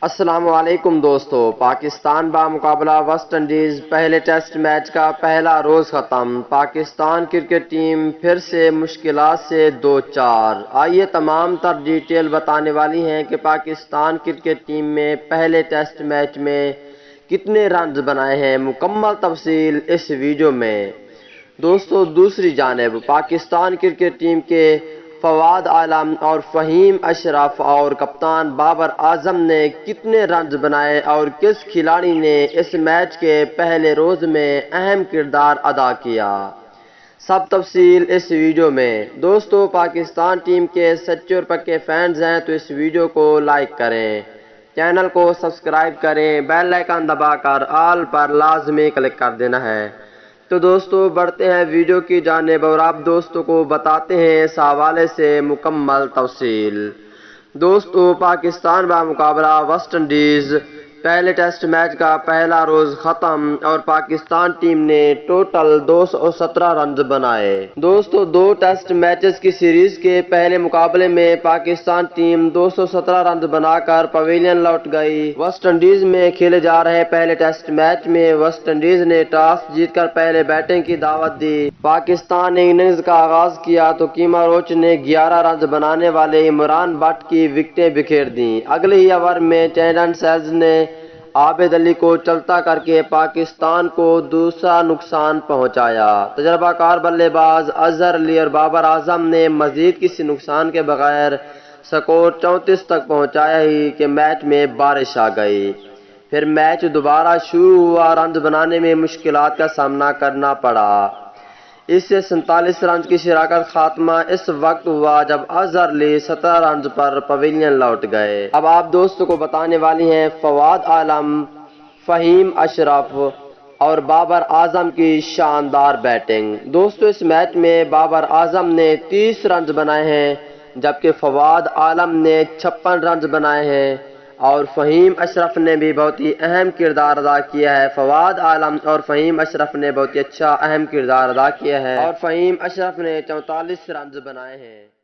السلام علیکم دوستو، پاکستان بمقابلہ ویسٹ انڈیز پہلے ٹیسٹ میچ کا پہلا روز ختم۔ پاکستان کرکٹ ٹیم پھر سے مشکلات سے دو چار۔ آئیے تمام تر ڈیٹیل بتانے والی ہیں کہ پاکستان کرکٹ ٹیم میں پہلے ٹیسٹ میچ میں کتنے رنز بنائے ہیں، مکمل تفصیل اس ویڈیو میں۔ دوستو دوسری جانب پاکستان کرکٹ ٹیم کے فواد، عالم اور فہیم، اشرف اور کپتان بابر اعظم نے کتنے رنز بنائے اور کس کھلاڑی نے اس میچ کے پہلے روز میں اہم کردار ادا کیا، سب تفصیل اس ویڈیو میں۔ دوستو پاکستان ٹیم کے سچے اور پکے فینز ہیں تو اس ویڈیو کو لائک کریں، چینل کو سبسکرائب کریں، بیل آئیکن دبا کر آل پر لازمی کلک کر دینا ہے۔ تو دوستو بڑھتے ہیں ویڈیو کی جانب اور آپ دوستوں کو بتاتے ہیں اس حوالے سے مکمل تفصیل۔ دوستو پاکستان بمقابلہ ویسٹ انڈیز پہلے ٹیسٹ میچ کا پہلا روز ختم اور پاکستان ٹیم نے ٹوٹل 217 رنز بنائے۔ دوستو دو ٹیسٹ میچز کی سیریز کے پہلے مقابلے میں پاکستان ٹیم 217 رنز بنا کر پویلین لوٹ گئی۔ ویسٹ انڈیز میں کھیلے جا رہے پہلے ٹیسٹ میچ میں ویسٹ انڈیز نے ٹاس جیت کر پہلے بیٹنگ کی دعوت دی۔ پاکستان نے اننگز کا آغاز کیا تو کیما روچ نے 11 رنز بنانے والے عمران بٹ کی وکٹیں بکھیر دیں۔ اگلے ہی اوور میں چینڈن سیلز نے عابد علی کو چلتا کر کے پاکستان کو دوسرا نقصان پہنچایا۔ تجربہ کار بلے باز اظہر علی اور بابر اعظم نے مزید کسی نقصان کے بغیر سکور 34 تک پہنچایا ہی کہ میچ میں بارش آ گئی۔ پھر میچ دوبارہ شروع ہوا، رنز بنانے میں مشکلات کا سامنا کرنا پڑا۔ اس سے 47 رنز کی شراکت خاتمہ اس وقت ہوا جب اظہر علی 17 رنز پر پویلین لوٹ گئے۔ اب آپ دوستوں کو بتانے والی ہیں فواد، عالم، فہیم، اشرف اور بابر اعظم کی شاندار بیٹنگ۔ دوستو اس میچ میں بابر اعظم نے 30 رنز بنائے ہیں جبکہ فواد، عالم نے 56 رنز بنائے ہیں اور فہیم، اشرف نے بھی بہت ہی اہم کردار ادا کیا ہے۔ فواد، عالم اور فہیم اشرف نے بہت ہی اچھا اہم کردار ادا کیا ہے اور فہیم اشرف نے 44 رنز بنائے ہیں۔